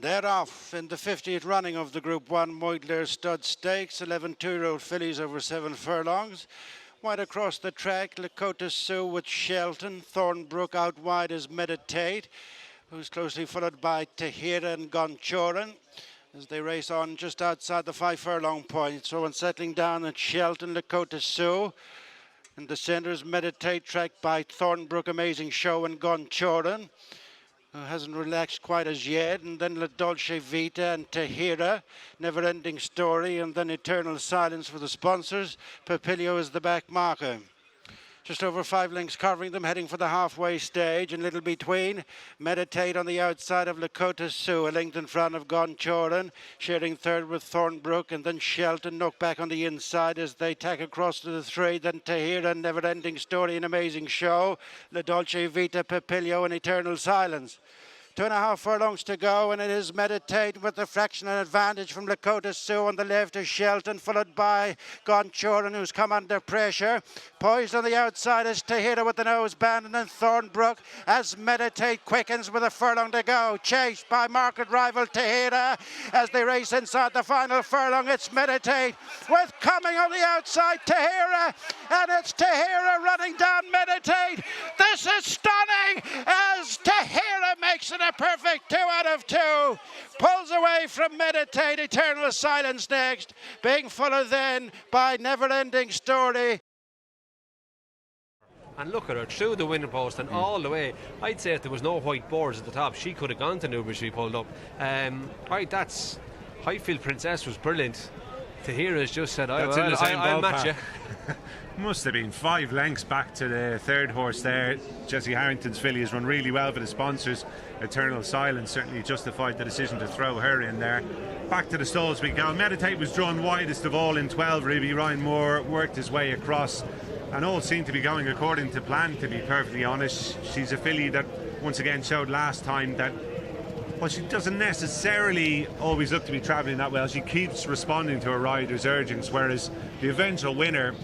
They're off in the 50th running of the Group 1 Moyglare Stud Stakes. 11 two-year-old fillies over 7 furlongs. Wide across the track, Lakota Sioux with Shelton. Thornbrook out wide is Meditate, who's closely followed by Tahiyra and Gonchoran as they race on just outside the 5 furlong point. So when settling down at Shelton, Lakota Sioux. In the centre is Meditate, tracked by Thornbrook, Amazing Show, and Gonchoran, who hasn't relaxed quite as yet. And then La Dolce Vita and Tahira, Never Ending Story, and then Eternal Silence for the sponsors. Papilio is the back marker. Just over 5 lengths covering them, heading for the halfway stage, and little between. Meditate on the outside of Lakota Sioux, a length in front of Gonchoran, sharing third with Thornbrook, and then Shelton knocked back on the inside as they tack across to the 3. Then Tahira, Never Ending Story, An Amazing Show, La Dolce Vita, Papilio, and Eternal Silence. 2.5 furlongs to go, and it is Meditate with the fractional advantage from Lakota Sioux on the left is Shelton, followed by Gonchoran, who's come under pressure. Poised on the outside is Tahira with the nose band, and then Thornbrook as Meditate quickens with a furlong to go. Chased by market rival Tahira as they race inside the final furlong. It's Meditate with coming on the outside Tahira, and it's Tahira running down Meditate. This is stunning as Tahira makes it a perfect 2 out of 2. Pulls away from Meditate. Eternal Silence next, being followed then by Never Ending Story. And look at her through the winning post and all the way. I'd say if there was no white boards at the top, she could have gone to Newbury. Pulled up. Right, that's Highfield Princess was brilliant. Tahira's just said, I'll match you. Must have been 5 lengths back to the third horse there. Jesse Harrington's filly has run really well for the sponsors. Eternal Silence certainly justified the decision to throw her in there. Back to the stalls we go. Meditate was drawn widest of all in 12. Ruby Ryan Moore worked his way across, and all seemed to be going according to plan, to be perfectly honest. She's a filly that once again showed last time that, well, she doesn't necessarily always look to be travelling that well. She keeps responding to her rider's urgings, whereas the eventual winner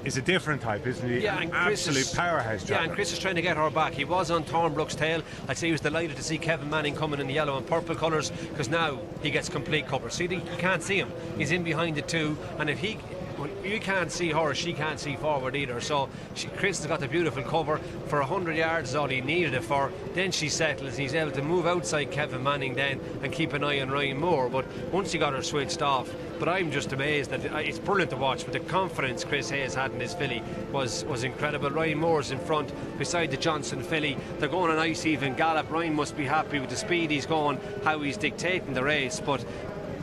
is a different type, isn't he? Yeah, an absolute powerhouse driver. Yeah, and Chris is trying to get her back. He was on Thornbrook's tail. I'd say he was delighted to see Kevin Manning coming in the yellow and purple colours, because now he gets complete cover. See, you can't see him. He's in behind the 2, and if he... Well, you can't see her, she can't see forward either. So Chris has got the beautiful cover for 100 yards is all he needed it for. Then she settles and he's able to move outside Kevin Manning then and keep an eye on Ryan Moore. But once he got her switched off, but I'm just amazed that it's brilliant to watch. But the confidence Chris Hayes had in his filly was incredible. Ryan Moore's in front beside the Johnson filly. They're going a nice even gallop. Ryan must be happy with the speed he's going, how he's dictating the race. But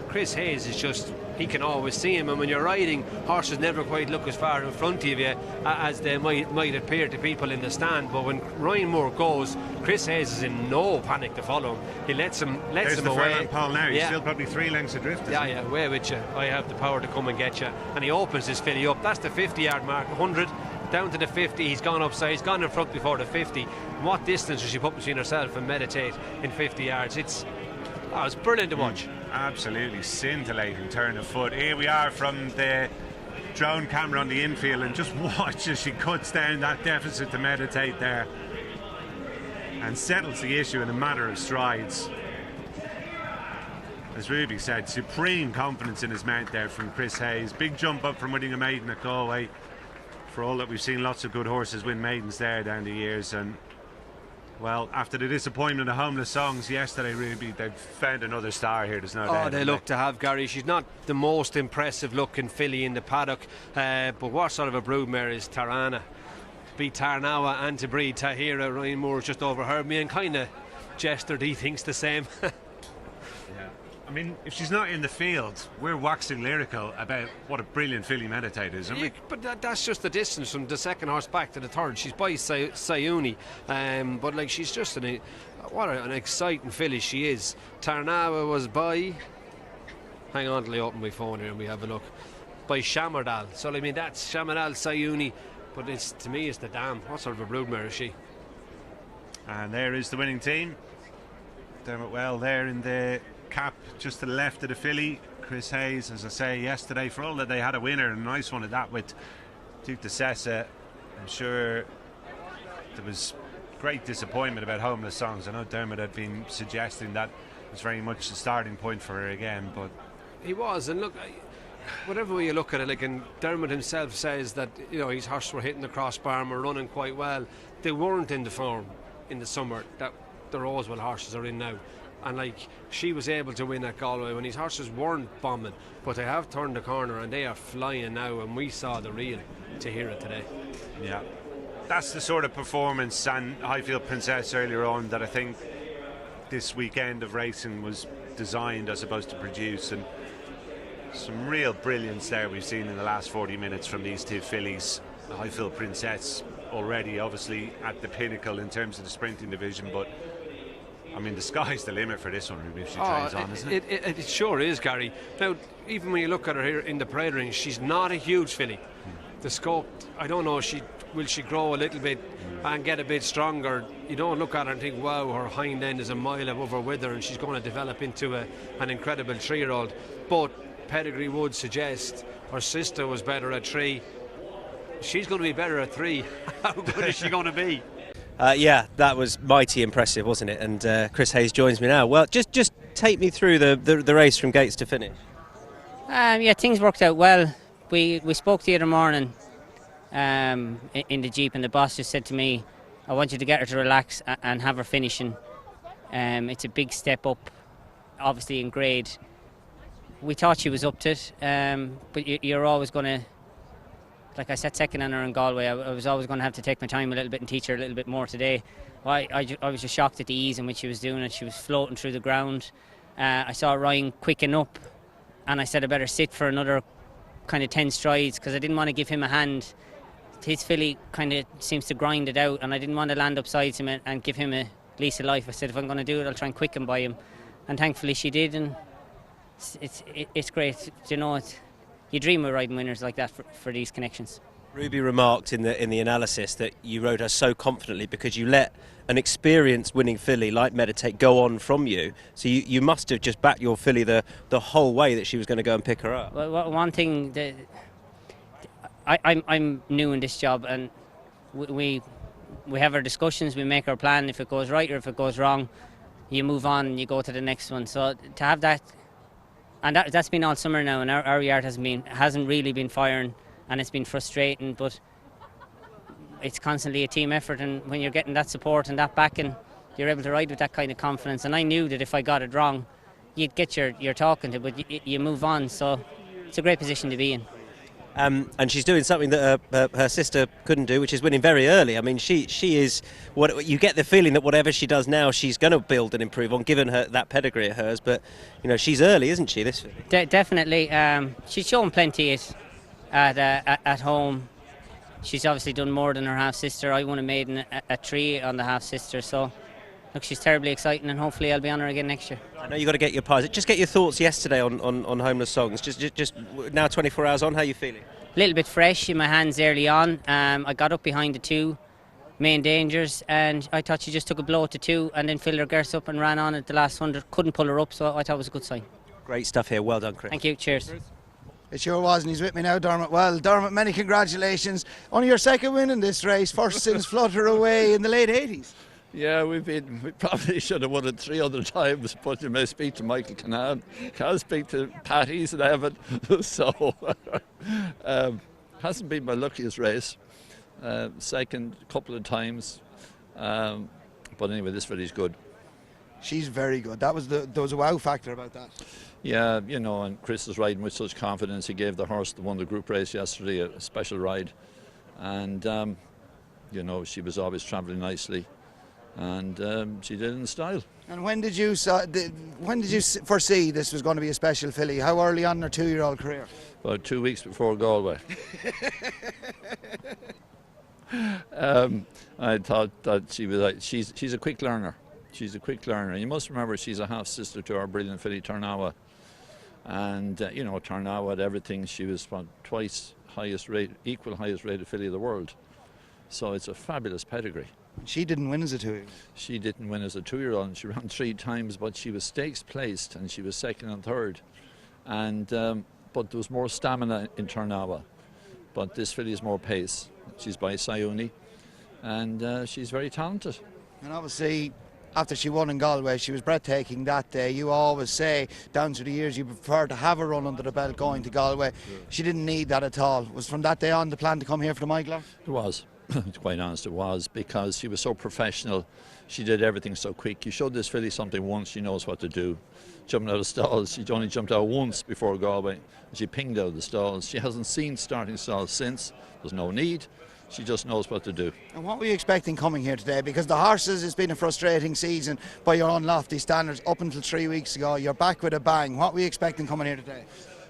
Chris Hayes is just... He can always see him, and when you're riding, horses never quite look as far in front of you as they might appear to people in the stand. But when Ryan Moore goes, Chris Hayes is in no panic to follow him. He lets him away. There's the furlong pole now. He's still probably 3 lengths adrift. Yeah, away with you. I have the power to come and get you. And he opens his filly up. That's the 50-yard mark, 100 down to the 50. He's gone upside. He's gone in front before the 50. What distance does she put between herself and Meditate in 50 yards? It's brilliant to watch. Absolutely scintillating turn of foot. Here we are from the drone camera on the infield, and just watch as she cuts down that deficit to Meditate there and settles the issue in a matter of strides. As Ruby said, supreme confidence in his mount there from Chris Hayes. Big jump up from winning a maiden at Galway. For all that we've seen lots of good horses win maidens there down the years, and well, after the disappointment of Homeless Songs yesterday, Ruby, they've found another star here, there's no doubt. Oh, they look to have, Gary. She's not the most impressive looking filly in the paddock, but what sort of a broodmare is Tarana? Beat Tarnawa and to breed Tahira. Ryan Moore just overheard me and kind of gestured he thinks the same. I mean, if she's not in the field, we're waxing lyrical about what a brilliant filly Meditate is, aren't we? But that's just the distance from the second horse back to the third. She's by Siyouni, but like she's just what an exciting filly she is. Tarnawa was by... Hang on till I open my phone here and we have a look. By Shamardal. So I mean, that's Shamardal, Siyouni, but to me it's the dam. What sort of a broodmare is she? And there is the winning team. Dermot Weld there in the cap just to the left of the filly. Chris Hayes, as I say, yesterday, for all that they had a winner, a nice one at that with Duke de Sessa. I'm sure there was great disappointment about Homeless Songs. I know Dermot had been suggesting that was very much the starting point for her again, but he was. And look, whatever way you look at it, like, and Dermot himself says that, you know, his horses were hitting the crossbar and were running quite well. They weren't in the form in the summer that the Rosewell horses are in now. And like, she was able to win at Galway when his horses weren't bombing, but they have turned the corner and they are flying now, and we saw the real Tahiyra today. yeah, that's the sort of performance and Highfield Princess earlier on that I think this weekend of racing was designed, I suppose, to produce. And some real brilliance there we've seen in the last 40 minutes from these two fillies. The Highfield Princess already obviously at the pinnacle in terms of the sprinting division, but I mean, the sky's the limit for this one, Ruby, if she trains on, isn't it? It sure is, Gary. Now, even when you look at her here in the parade ring, she's not a huge filly. The scope, I don't know, will she grow a little bit and get a bit stronger? You don't look at her and think, wow, her hind end is a mile above her wither and she's going to develop into an incredible 3-year-old. But pedigree would suggest her sister was better at 3. She's going to be better at 3. How good is she going to be? Yeah, that was mighty impressive, wasn't it? And Chris Hayes joins me now. Well, just take me through the race from gates to finish. Yeah, things worked out well. We spoke the other morning in the Jeep, and the boss just said to me, I want you to get her to relax and have her finishing. It's a big step up, obviously, in grade. We thought she was up to it, but you're always going to, like I sat second on her in Galway, I was always going to have to take my time a little bit and teach her a little bit more today. I was just shocked at the ease in which she was doing it. She was floating through the ground. I saw Ryan quicken up, and I said I better sit for another kind of 10 strides because I didn't want to give him a hand. His filly kind of seems to grind it out, and I didn't want to land upside him and give him a lease of life. I said if I'm going to do it, I'll try and quicken by him, and thankfully she did. And it's great, you know. You dream of riding winners like that for these connections. Ruby remarked in the analysis that you rode her so confidently because you let an experienced winning filly like Meditate go on from you. So you must have just backed your filly the whole way that she was going to go and pick her up. Well, one thing that I'm new in this job, and we have our discussions. We make our plan. If it goes right or if it goes wrong, you move on and you go to the next one. So to have that. And that's been all summer now, and our yard hasn't really been firing, and it's been frustrating, but it's constantly a team effort, and when you're getting that support and that backing, you're able to ride with that kind of confidence. And I knew that if I got it wrong, you'd get your talking to, but you move on, so it's a great position to be in. And she's doing something that her sister couldn't do, which is winning very early. I mean, she is. What you get the feeling that whatever she does now, she's going to build and improve on, given her that pedigree of hers. But you know, she's early, isn't she? This definitely. She's shown plenty at home. She's obviously done more than her half sister. I won a maiden at 3 on the half sister. So look, she's terribly exciting, and hopefully I'll be on her again next year. I know you got to get your pies. Just get your thoughts yesterday on Homeless Songs. Just now, 24 hours on. How are you feeling? A little bit fresh in my hands early on. I got up behind the 2 main dangers, and I thought she just took a blow at the 2 and then filled her girths up and ran on at the last 100. Couldn't pull her up, so I thought it was a good sign. Great stuff here. Well done, Chris. Thank you. Cheers. It sure was, and he's with me now, Dermot. Well, Dermot, many congratulations. Only your second win in this race, first since Flutter Away in the late 80s. Yeah, we probably should have won it 3 other times, but you may speak to Michael Canaan, can't speak to Patty's and Evan, so hasn't been my luckiest race. Second couple of times, but anyway, this filly's good. She's very good. There was a wow factor about that. Yeah, you know, and Chris is riding with such confidence. He gave the horse that won the group race yesterday a special ride, and you know, she was always travelling nicely. And she did it in style. And when did you foresee this was going to be a special filly? How early on in her 2-year-old career? About 2 weeks before Galway. I thought that she was. She's a quick learner. She's a quick learner. You must remember she's a half sister to our brilliant filly Tarnawa, and you know, Tarnawa had everything. She was twice equal highest rated filly of the world. So it's a fabulous pedigree. She didn't win as a 2-year-old. She didn't win as a 2-year-old, and she ran 3 times, but she was stakes placed, and she was second and third. And but there was more stamina in Tarnawa. But this filly is more pace. She's by Siyouni, and she's very talented. And obviously, after she won in Galway, she was breathtaking that day. You always say, down through the years, you prefer to have a run under the belt going to Galway. She didn't need that at all. Was from that day on the plan to come here for the Moyglare? It was. To be quite honest, it was, because she was so professional. She did everything so quick. You showed this filly something once, she knows what to do. Jumping out of stalls, she only jumped out once before Galway. She pinged out of the stalls. She hasn't seen starting stalls since. There's no need. She just knows what to do. And what were you expecting coming here today? Because the horses, it's been a frustrating season by your own lofty standards up until 3 weeks ago. You're back with a bang. What were you expecting coming here today?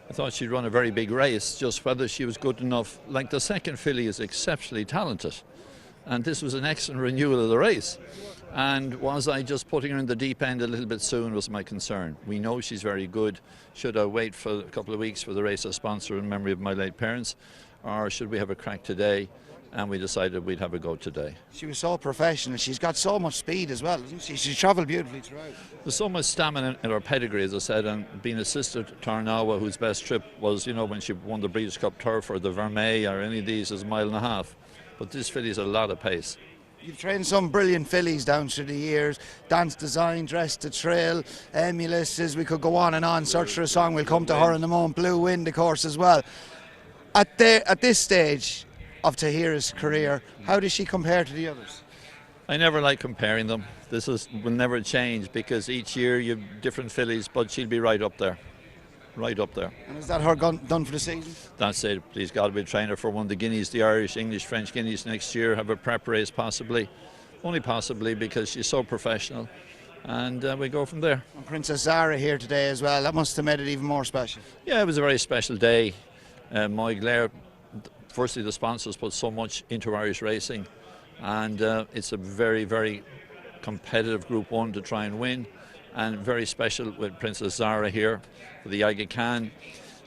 I thought she'd run a very big race, just whether she was good enough. Like, the second filly is exceptionally talented, and this was an excellent renewal of the race. And was I just putting her in the deep end a little bit soon was my concern. We know she's very good. Should I wait for a couple of weeks for the race as sponsor in memory of my late parents, or should we have a crack today? And we decided we'd have a go today. She was so professional. She's got so much speed as well, isn't she? She travelled beautifully throughout. There's so much stamina in her pedigree, as I said, and being a sister to Tarnawa, whose best trip was, you know, when she won the Breeders' Cup Turf or the Vermeil or any of these, is a mile and a half. But this filly's a lot of pace. You've trained some brilliant fillies down through the years. Dance Design, Dress to Trail, Emulus, we could go on and on. Search for a Song, we'll come to her in the moment. Blue Wind, of course, as well. At this stage of Tahira's career, how does she compare to the others? I never like comparing them. Will never change, because each year you have different fillies, but she'll be right up there. Right up there. And is that her done for the season? That's it. Please God, we'll train her for one of the Guineas, the Irish, English, French Guineas next year, have a prep race possibly. Only possibly, because she's so professional. And we go from there. And Princess Zara here today as well. That must have made it even more special. Yeah, it was a very special day. Moyglare, firstly, the sponsors put so much into Irish racing, and it's a very, very competitive Group 1 to try and win, and very special with Princess Zara here for the Aga Khan.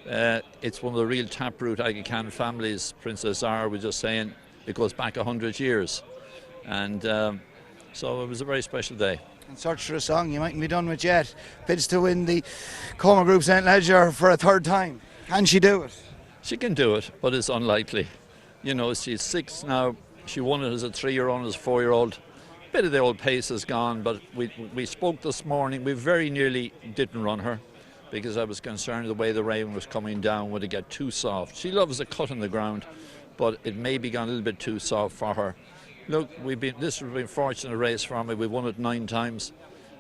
It's one of the real taproot Aga Khan families. Princess Zara, we're just saying, it goes back 100 years, and so it was a very special day. And Search for a Song, you mightn't be done with yet. Bids to win the Coma Group St. Leger for a third time. Can she do it? She can do it, but it's unlikely. You know, she's 6 now. She won it as a 3-year-old, as a 4-year-old. Bit of the old pace is gone, but we spoke this morning. We very nearly didn't run her, because I was concerned the way the rain was coming down, would it get too soft. She loves a cut in the ground, but it may be gone a little bit too soft for her. Look, this has been a fortunate race for me. We've won it 9 times,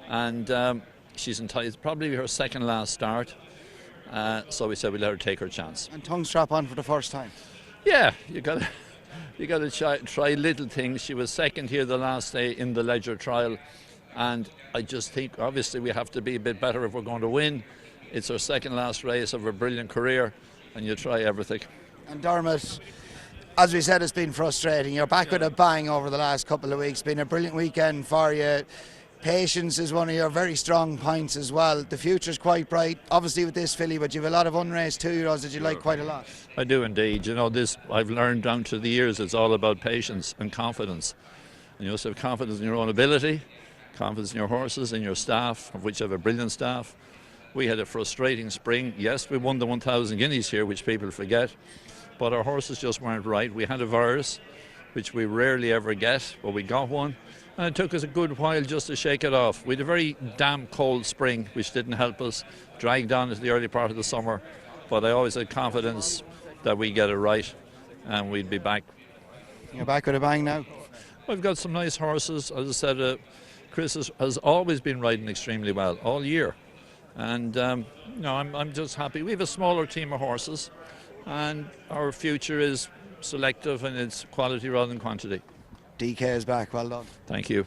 and she's entitled, probably her second last start. So we said we'd let her take her chance. And tongue strap on for the first time. Yeah, you got to try little things. She was second here the last day in the Leger trial, and I just think obviously we have to be a bit better if we're going to win. It's her second last race of her brilliant career, and you try everything. And Dermot, as we said, it's been frustrating. You're back with a bang over the last couple of weeks. Been a brilliant weekend for you. Patience is one of your very strong points as well. The future's quite bright, obviously with this filly, but you have a lot of unraced 2-year-olds that you like quite a lot. I do indeed. You know, this I've learned down to the years, it's all about patience and confidence. And you also have confidence in your own ability, confidence in your horses and your staff, of which you have a brilliant staff. We had a frustrating spring. Yes, we won the 1,000 guineas here, which people forget, but our horses just weren't right. We had a virus, which we rarely ever get, but we got one. And it took us a good while just to shake it off. We had a very damp cold spring, which didn't help us, dragged on into the early part of the summer. But I always had confidence that we'd get it right and we'd be back. You're back with a bang now? We've got some nice horses. As I said, Chris has always been riding extremely well all year. And no, I'm just happy. We have a smaller team of horses, and our future is selective and it's quality rather than quantity. DK is back, well done. Thank you.